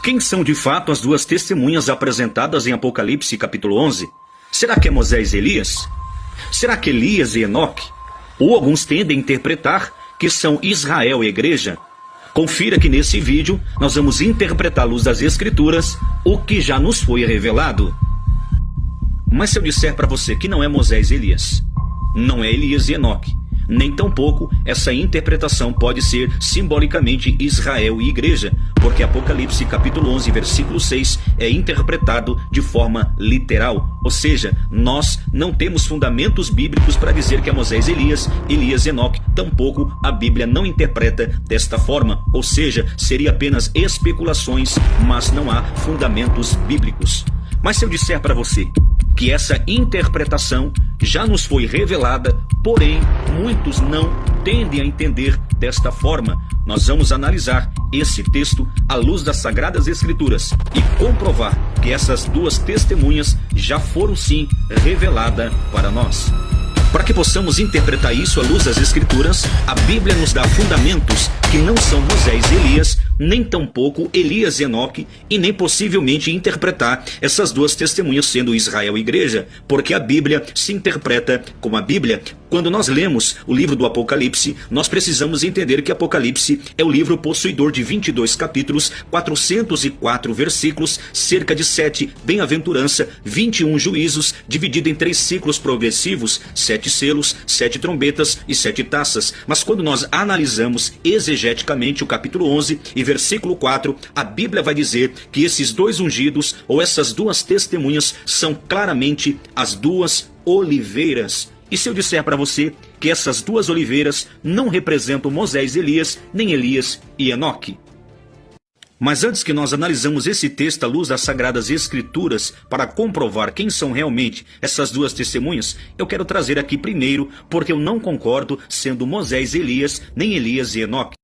Quem são de fato as duas testemunhas apresentadas em Apocalipse capítulo 11? Será que é Moisés e Elias? Será que Elias e Enoque? Ou alguns tendem a interpretar que são Israel e Igreja? Confira que nesse vídeo nós vamos interpretar à luz das Escrituras o que já nos foi revelado. Mas se eu disser para você que não é Moisés e Elias, não é Elias e Enoque, nem tampouco essa interpretação pode ser simbolicamente Israel e Igreja, porque Apocalipse capítulo 11, versículo 6 é interpretado de forma literal, ou seja, nós não temos fundamentos bíblicos para dizer que é Moisés e Elias, Elias e Enoque, tampouco a Bíblia não interpreta desta forma, ou seja, seria apenas especulações, mas não há fundamentos bíblicos. Mas se eu disser para você que essa interpretação já nos foi revelada, porém muitos não tendem a entender desta forma, nós vamos analisar esse texto à luz das Sagradas Escrituras e comprovar que essas duas testemunhas já foram sim reveladas para nós. Para que possamos interpretar isso à luz das Escrituras, a Bíblia nos dá fundamentos que não são Moisés e Elias, nem tampouco Elias e Enoque, e nem possivelmente interpretar essas duas testemunhas sendo Israel e Igreja, porque a Bíblia se interpreta como a Bíblia. Quando nós lemos o livro do Apocalipse, nós precisamos entender que Apocalipse é o livro possuidor de 22 capítulos, 404 versículos, cerca de 7 bem-aventurança, 21 juízos, dividido em 3 ciclos progressivos, 7 selos, 7 trombetas e 7 taças. Mas quando nós analisamos exegeticamente o capítulo 11 e versículo 4, a Bíblia vai dizer que esses dois ungidos, ou essas duas testemunhas, são claramente as duas oliveiras. E se eu disser para você que essas duas oliveiras não representam Moisés e Elias, nem Elias e Enoque? Mas antes que nós analisamos esse texto à luz das Sagradas Escrituras para comprovar quem são realmente essas duas testemunhas, eu quero trazer aqui primeiro porque eu não concordo sendo Moisés e Elias, nem Elias e Enoque.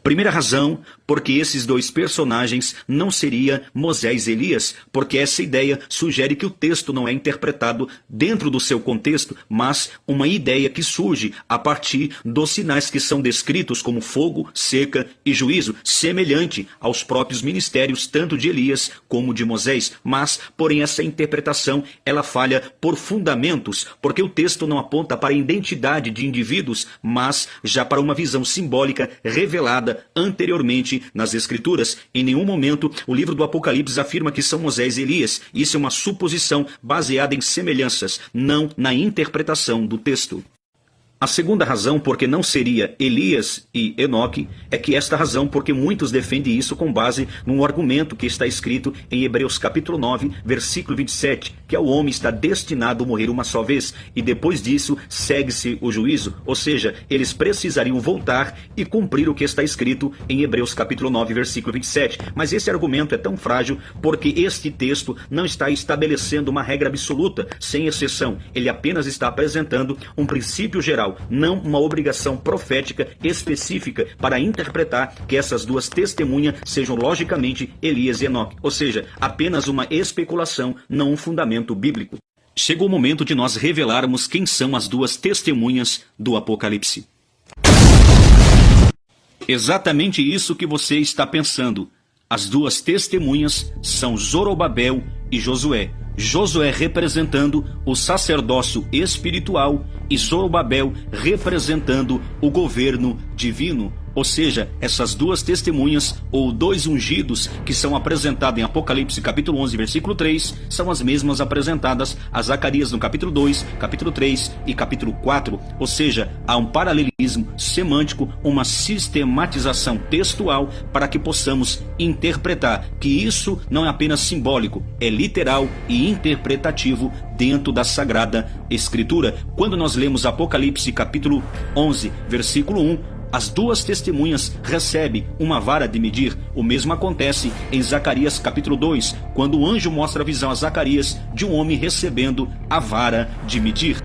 Primeira razão, porque esses dois personagens não seria Moisés e Elias, porque essa ideia sugere que o texto não é interpretado dentro do seu contexto, mas uma ideia que surge a partir dos sinais que são descritos como fogo, seca e juízo, semelhante aos próprios ministérios tanto de Elias como de Moisés. Mas, porém, essa interpretação ela falha por fundamentos, porque o texto não aponta para a identidade de indivíduos, mas já para uma visão simbólica revelada anteriormente nas Escrituras. Em nenhum momento o livro do Apocalipse afirma que são Moisés e Elias. Isso é uma suposição baseada em semelhanças, não na interpretação do texto. A segunda razão porque não seria Elias e Enoque é que esta razão porque muitos defendem isso com base num argumento que está escrito em Hebreus capítulo 9, versículo 27, que o homem está destinado a morrer uma só vez e depois disso segue-se o juízo, ou seja, eles precisariam voltar e cumprir o que está escrito em Hebreus capítulo 9, versículo 27. Mas esse argumento é tão frágil porque este texto não está estabelecendo uma regra absoluta, sem exceção. Ele apenas está apresentando um princípio geral, não uma obrigação profética específica para interpretar que essas duas testemunhas sejam logicamente Elias e Enoque, ou seja, apenas uma especulação, não um fundamento bíblico. Chegou o momento de nós revelarmos quem são as duas testemunhas do Apocalipse. Exatamente isso que você está pensando. As duas testemunhas são Zorobabel e Josué. Josué representando o sacerdócio espiritual e Zorobabel representando o governo divino. Ou seja, essas duas testemunhas, ou dois ungidos, que são apresentados em Apocalipse capítulo 11, versículo 3, são as mesmas apresentadas a Zacarias no capítulo 2, capítulo 3 e capítulo 4. Ou seja, há um paralelismo semântico, uma sistematização textual para que possamos interpretar que isso não é apenas simbólico, é literal e interpretativo dentro da Sagrada Escritura. Quando nós lemos Apocalipse capítulo 11, versículo 1, as duas testemunhas recebem uma vara de medir. O mesmo acontece em Zacarias capítulo 2, quando o anjo mostra a visão a Zacarias de um homem recebendo a vara de medir.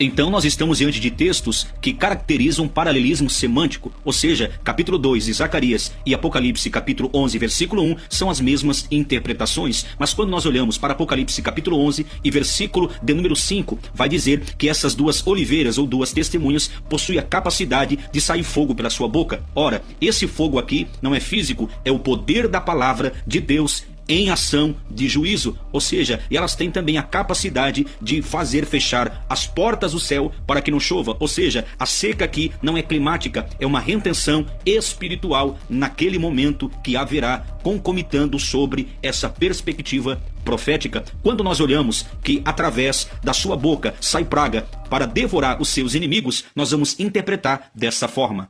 Então nós estamos diante de textos que caracterizam um paralelismo semântico, ou seja, capítulo 2 de Zacarias e Apocalipse capítulo 11, versículo 1 são as mesmas interpretações, mas quando nós olhamos para Apocalipse capítulo 11 e versículo de número 5, vai dizer que essas duas oliveiras ou duas testemunhas possuem a capacidade de sair fogo pela sua boca. Ora, esse fogo aqui não é físico, é o poder da palavra de Deus em ação de juízo, ou seja, elas têm também a capacidade de fazer fechar as portas do céu para que não chova, ou seja, a seca aqui não é climática, é uma retenção espiritual naquele momento que haverá, concomitando sobre essa perspectiva profética. Quando nós olhamos que através da sua boca sai praga para devorar os seus inimigos, nós vamos interpretar dessa forma.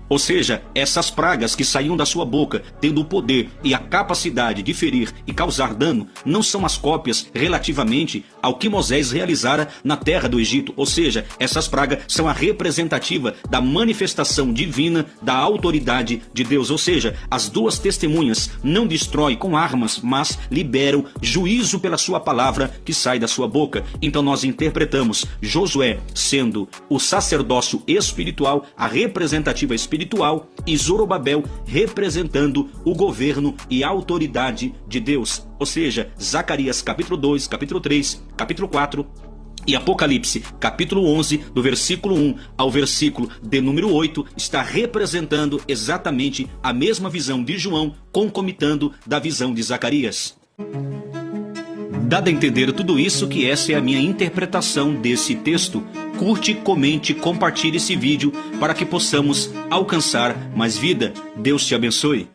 Ou seja, essas pragas que saíam da sua boca, tendo o poder e a capacidade de ferir e causar dano, não são as cópias relativamente ao que Moisés realizara na terra do Egito. Ou seja, essas pragas são a representativa da manifestação divina da autoridade de Deus. Ou seja, as duas testemunhas não destroem com armas, mas liberam juízo pela sua palavra que sai da sua boca. Então nós interpretamos Josué sendo o sacerdócio espiritual, a representativa espiritual, e Zorobabel representando o governo e a autoridade de Deus. Ou seja, Zacarias capítulo 2, capítulo 3, capítulo 4 e Apocalipse capítulo 11, do versículo 1 ao versículo de número 8, está representando exatamente a mesma visão de João, concomitando da visão de Zacarias. Dado a entender tudo isso, que essa é a minha interpretação desse texto, curte, comente, compartilhe esse vídeo para que possamos alcançar mais vida. Deus te abençoe.